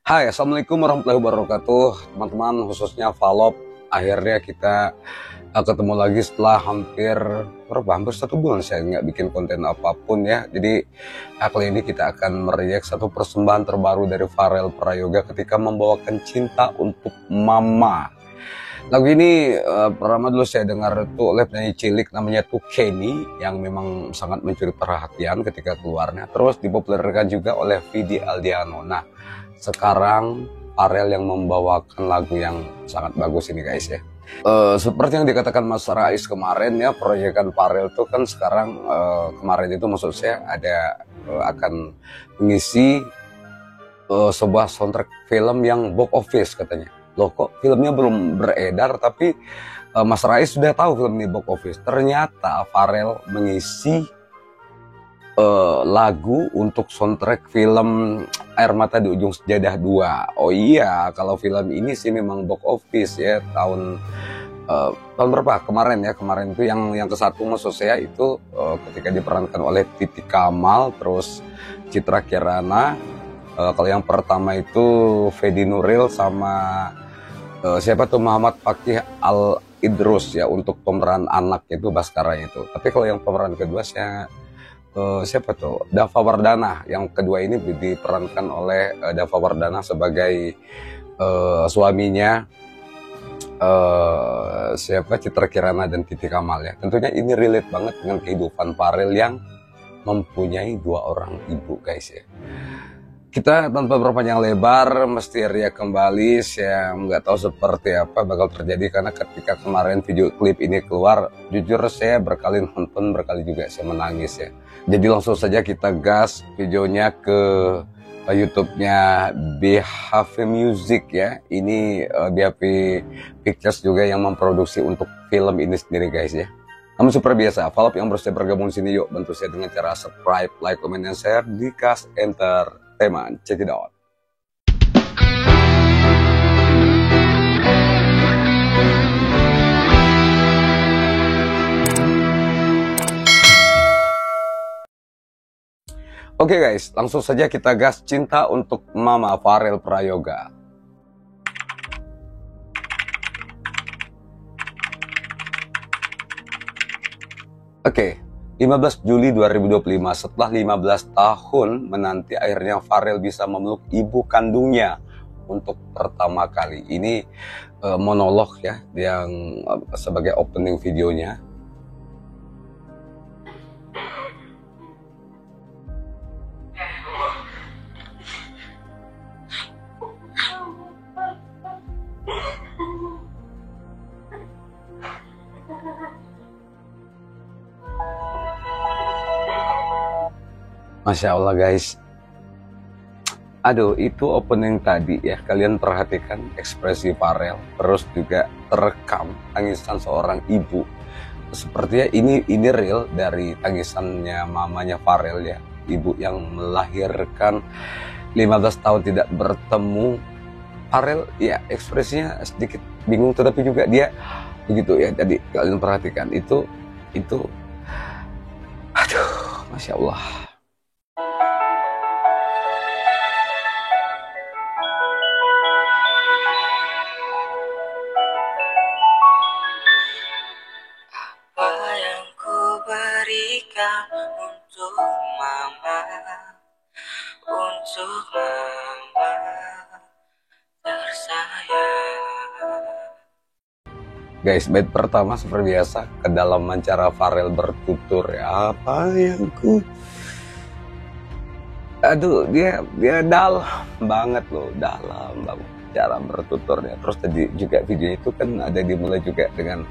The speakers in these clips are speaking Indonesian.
Hai, Assalamualaikum warahmatullahi wabarakatuh, teman-teman, khususnya Valop. Akhirnya kita ketemu lagi setelah hampir 1 bulan saya nggak bikin konten apapun ya. Jadi kali ini kita akan meriak satu persembahan terbaru dari Pharrell Prayoga ketika membawakan Cinta Untuk Mama. Lagu ini pertama dulu saya dengar itu oleh penyanyi cilik namanya tuh Kenny, yang memang sangat mencuri perhatian ketika keluarnya. Terus dipopulerkan juga oleh Vidi Aldiano. Nah, sekarang Pharrell yang membawakan lagu yang sangat bagus ini guys ya. Seperti yang dikatakan Mas Rais kemarin ya, proyekan Pharrell itu kan sekarang kemarin itu maksud saya ada akan mengisi sebuah soundtrack film yang box office katanya. Loh, kok filmnya belum beredar tapi Mas Rais sudah tahu film ini box office. Ternyata Pharrell mengisi lagu untuk soundtrack film Air Mata di Ujung Sejadah 2. Oh iya, kalau film ini sih memang box office ya tahun berapa? Kemarin ya, kemarin itu yang ke-1 maksud saya itu ketika diperankan oleh Titi Kamal, terus Citra Kirana. Kalau yang pertama itu Fedi Nuril sama siapa tuh Muhammad Fakih Al Idrus ya untuk pemeran anak itu Baskara itu. Tapi kalau yang pemeran kedua saya siapa tuh? Dava Wardana. Yang kedua ini diperankan oleh Dava Wardana sebagai suaminya siapa Citra Kirana dan Titi Kamal ya. Tentunya ini relate banget dengan kehidupan Pharrell yang mempunyai 2 orang ibu guys ya. Kita tanpa berpanjang lebar mesti riak kembali. Saya nggak tahu seperti apa bakal terjadi karena ketika kemarin video klip ini keluar, jujur saya berkali nonton, berkali juga saya menangis ya. Jadi langsung saja kita gas videonya ke YouTube-nya BHV Music ya. Ini BHV Pictures juga yang memproduksi untuk film ini sendiri guys ya. Namun seperti biasa, Valop yang baru saya bergabung di sini, yuk bantu saya dengan cara subscribe, like, comment, dan share di Kas Entertainment. Check it out. Oke guys, langsung saja kita gas Cinta Untuk Mama Pharrell Prayoga. Oke, 15 Juli 2025, setelah 15 tahun menanti akhirnya Pharrell bisa memeluk ibu kandungnya untuk pertama kali. Ini monolog ya, yang sebagai opening videonya. Masya Allah guys, aduh itu opening tadi ya, kalian perhatikan ekspresi Pharrell, terus juga terekam tangisan seorang ibu. Sepertinya ini real dari tangisannya mamanya Pharrell ya, ibu yang melahirkan 15 tahun tidak bertemu. Pharrell ya ekspresinya sedikit bingung, tetapi juga dia begitu ya. Jadi kalian perhatikan itu aduh Masya Allah. Untuk mama, untuk mama tersayang. Guys, bait pertama seperti biasa kedalaman cara Pharrell bertutur ya. Apa yang ku, aduh dia dalam banget loh, dalam banget cara bertuturnya. Terus tadi juga videonya itu kan ada dimulai juga dengan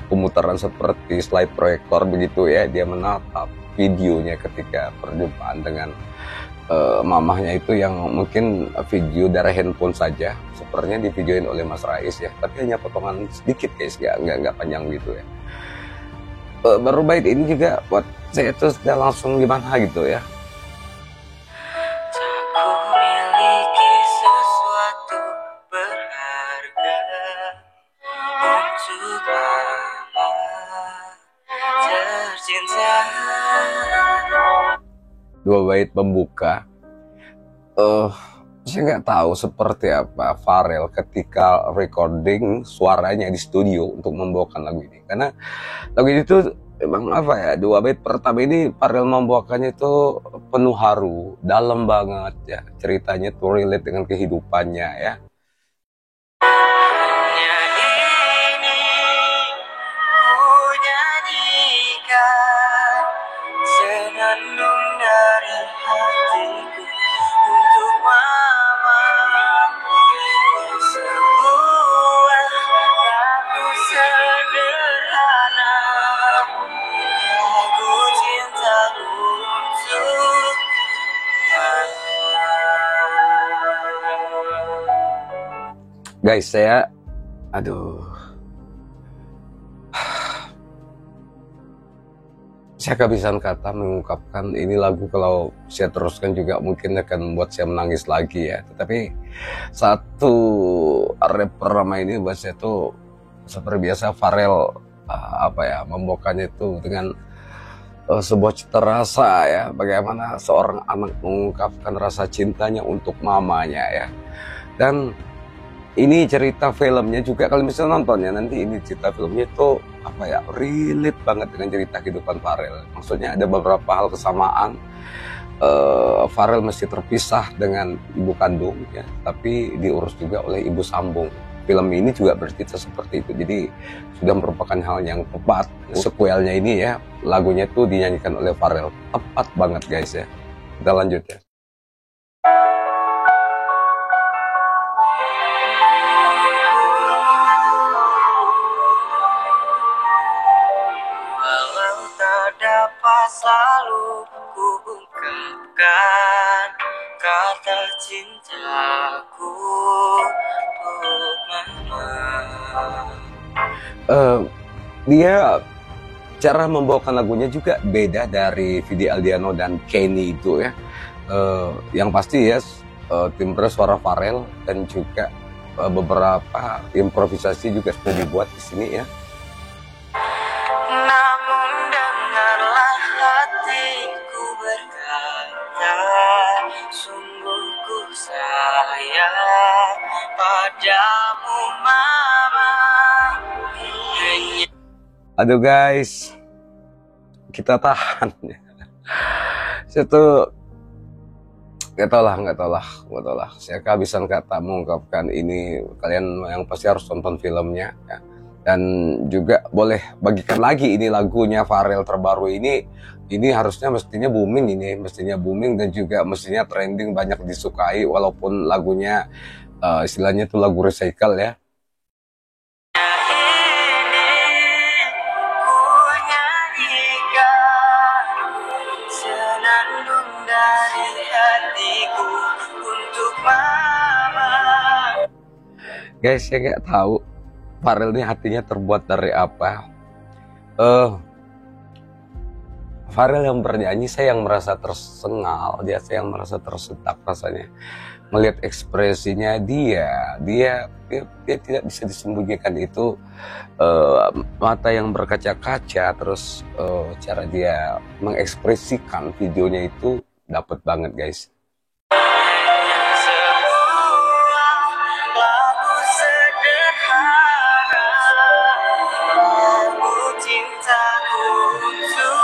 pemutaran seperti slide proyektor begitu ya. Dia menatap videonya ketika perjumpaan dengan mamahnya itu, yang mungkin video dari handphone saja. Sepertinya divideoin oleh Mas Rais ya, tapi hanya potongan sedikit guys, nggak panjang gitu ya. Baru bait ini juga buat saya tuh sudah langsung gimana gitu ya. Ku miliki sesuatu berharga untuk mama tercinta. 2 bait pembuka Saya nggak tahu seperti apa Pharrell ketika recording suaranya di studio untuk membawakan lagu ini. Karena lagu ini tuh emang apa ya, dua bait pertama ini Pharrell membawakannya itu penuh haru, dalam banget ya. Ceritanya tuh relate dengan kehidupannya ya. Hanya ini ku nyanyikan senandung dari hatiku untuk mama. Sebuah lagu sederhana, lagu cintaku untuk mama. Guys, aduh, saya kehabisan kata mengungkapkan ini lagu. Kalau saya teruskan juga mungkin akan membuat saya menangis lagi ya. Tetapi satu rapper ramai ini buat saya tuh seperti biasa Pharrell membawakannya itu dengan sebuah cita rasa ya, bagaimana seorang anak mengungkapkan rasa cintanya untuk mamanya ya. Dan ini cerita filmnya juga, kalau misalnya nonton ya nanti, ini cerita filmnya itu relate banget dengan cerita kehidupan Pharrell. Maksudnya ada beberapa hal kesamaan. Pharrell mesti terpisah dengan ibu kandung ya, tapi diurus juga oleh ibu sambung. Film ini juga bercerita seperti itu, jadi sudah merupakan hal yang tepat. Sequelnya ini ya, lagunya itu dinyanyikan oleh Pharrell, tepat banget guys ya. Kita lanjut ya. Walau tak dapat selalu ku ungkapkan kata cintaku untuk mama. Dia cara membawakan lagunya juga beda dari Vidi Aldiano dan Kenny itu ya. Yang pasti ya, timbre suara Pharrell dan juga beberapa improvisasi juga sudah dibuat di sini ya. Namun dengarlah hatiku berkata, sungguh ku sayang padamu mama. Hanya Aduh guys, kita tahan ya. Saya tuh nggak tau lah. Saya kehabisan kata mengungkapkan ini. Kalian yang pasti harus tonton filmnya ya. Dan juga boleh bagikan lagi ini lagunya Pharrell terbaru ini. Ini mestinya booming dan juga mestinya trending, banyak disukai walaupun lagunya istilahnya itu lagu recycle ya. ini ku nyanyikan senandung dari hatiku untuk mama. Guys, saya nggak tahu Pharrell ini hatinya terbuat dari apa. Pharrell yang bernyanyi, saya yang merasa tersengal, saya yang merasa tersentak rasanya melihat ekspresinya dia tidak bisa disembunyikan itu. Mata yang berkaca-kaca, terus cara dia mengekspresikan videonya itu dapat banget guys. Sebuah lagu sederhana, lagu cintaku untuk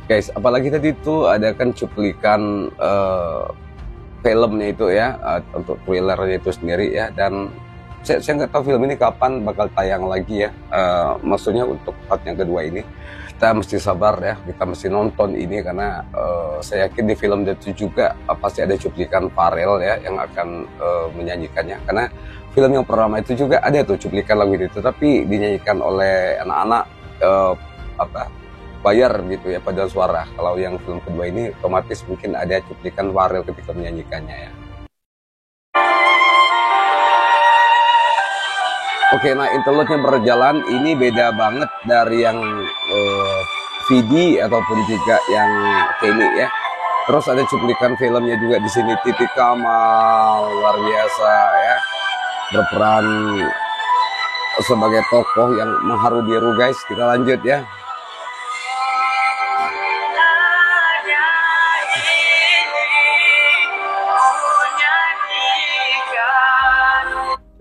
Guys, apalagi tadi itu ada kan cuplikan filmnya itu ya, untuk trailernya itu sendiri ya. Dan saya nggak tahu film ini kapan bakal tayang lagi ya. Maksudnya untuk part yang kedua ini kita mesti sabar ya, kita mesti nonton ini karena saya yakin di film itu juga pasti ada cuplikan Pharrell ya yang akan menyanyikannya. Karena film yang pertama itu juga ada tuh cuplikan lagu itu, tapi dinyanyikan oleh anak-anak bayar gitu ya, paduan suara. Kalau yang film kedua ini otomatis mungkin ada cuplikan Pharrell ketika menyanyikannya ya. Oke, nah interlude-nya berjalan ini beda banget dari yang Vidi ataupun juga yang Kenny ya. Terus ada cuplikan filmnya juga di sini. Titi Kamal luar biasa ya, berperan sebagai tokoh yang mengharu biru guys. Kita lanjut ya.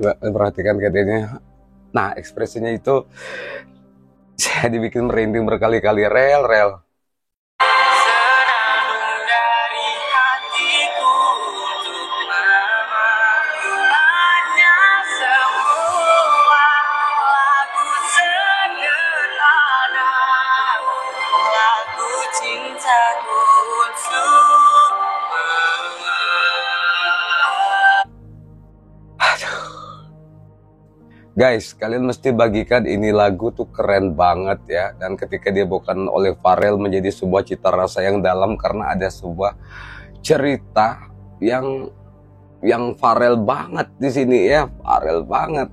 Perhatikan katanya. Nah, ekspresinya itu saya dibikin merinding berkali-kali. Rel. senandung dari hatiku untuk mama. Hanya semua lagu sederhana, lagu cintaku untuk mama. Guys, kalian mesti bagikan ini lagu tuh keren banget ya. Dan ketika dia bukan oleh Pharrell menjadi sebuah cita rasa yang dalam karena ada sebuah cerita yang Pharrell banget di sini ya, Pharrell banget.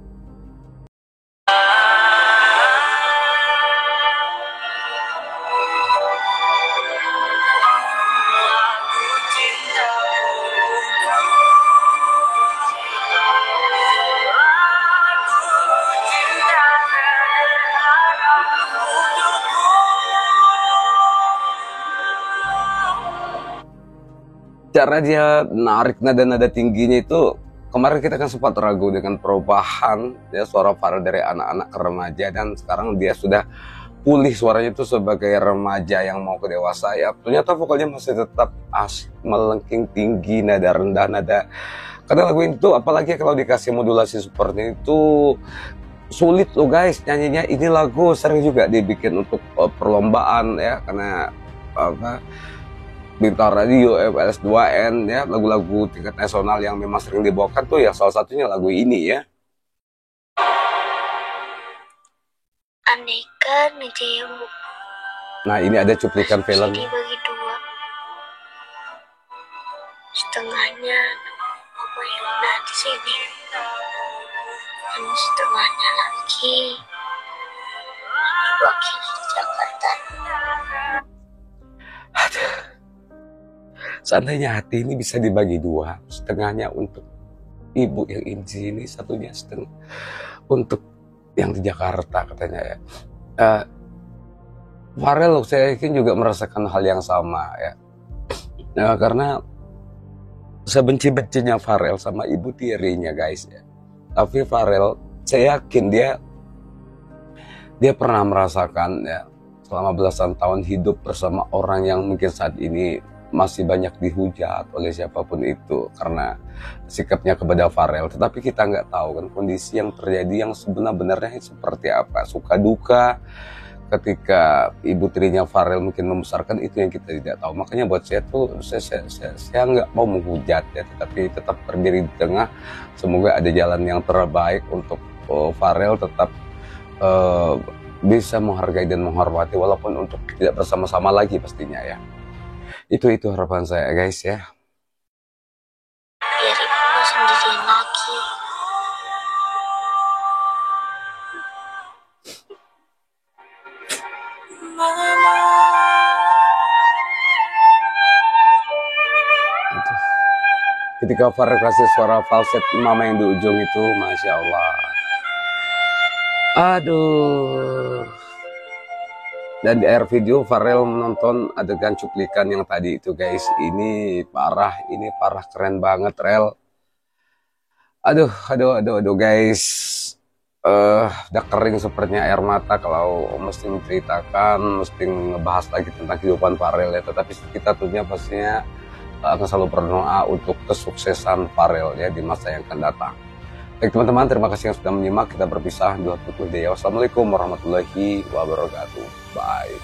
Lagu cintaku untuk lagu cinta sederhana untukku. Cara dia narik nada-nada tingginya itu, kemarin kita kan sempat ragu dengan perubahan ya suara Pharrell dari anak-anak ke remaja, dan sekarang dia sudah pulih suaranya itu sebagai remaja yang mau ke dewasa ya. Ternyata vokalnya masih tetap melengking tinggi, nada rendah, nada. Karena lagu itu apalagi kalau dikasih modulasi seperti itu sulit loh guys nyanyinya. Ini lagu sering juga dibikin untuk perlombaan ya, karena apa, Bintang Radio, FLS 2N ya, lagu-lagu tingkat nasional yang memang sering dibawakan tuh ya, salah satunya lagu ini ya. Andaikan aja ya Bu, Nah, ini ada cuplikan bisa film. dibagi dua, setengahnya Mama Yuna di sini, dan setengahnya lagi diwakili Jakarta. Seandainya hati ini bisa dibagi dua, setengahnya untuk ibu yang ini sini, satunya setengah untuk yang di Jakarta katanya ya. Pharrell saya yakin juga merasakan hal yang sama ya. Nah, karena sebenci-bencinya Pharrell sama ibu tirinya guys ya. Tapi Pharrell saya yakin dia pernah merasakan ya, selama belasan tahun hidup bersama orang yang mungkin saat ini masih banyak dihujat oleh siapapun itu karena sikapnya kepada Pharrell. Tetapi kita nggak tahu kan kondisi yang terjadi yang sebenarnya seperti apa, suka duka ketika ibu tirinya Pharrell mungkin membesarkan, itu yang kita tidak tahu. Makanya buat saya tuh saya nggak mau menghujat ya, tetapi tetap berdiri di tengah. Semoga ada jalan yang terbaik untuk Pharrell tetap bisa menghargai dan menghormati walaupun untuk tidak bersama-sama lagi pastinya ya. Itu harapan saya guys ya. Biar ibu nggak sendirian lagi. Mama, Itu. Ketika Pharrell kasih suara falset mama yang di ujung itu, Masya Allah. Aduh. Dan di akhir video Pharrell menonton adegan cuplikan yang tadi itu guys. Ini parah keren banget Rel. Aduh guys. Udah kering sepertinya air mata kalau mesti menceritakan, mesti ngebahas lagi tentang kehidupan Pharrell ya. Tetapi kita tentunya pastinya akan selalu berdoa untuk kesuksesan Pharrell ya di masa yang akan datang. Baik teman-teman, terima kasih yang sudah menyimak. Kita berpisah dua tutup deh. Wassalamualaikum warahmatullahi wabarakatuh. Bye.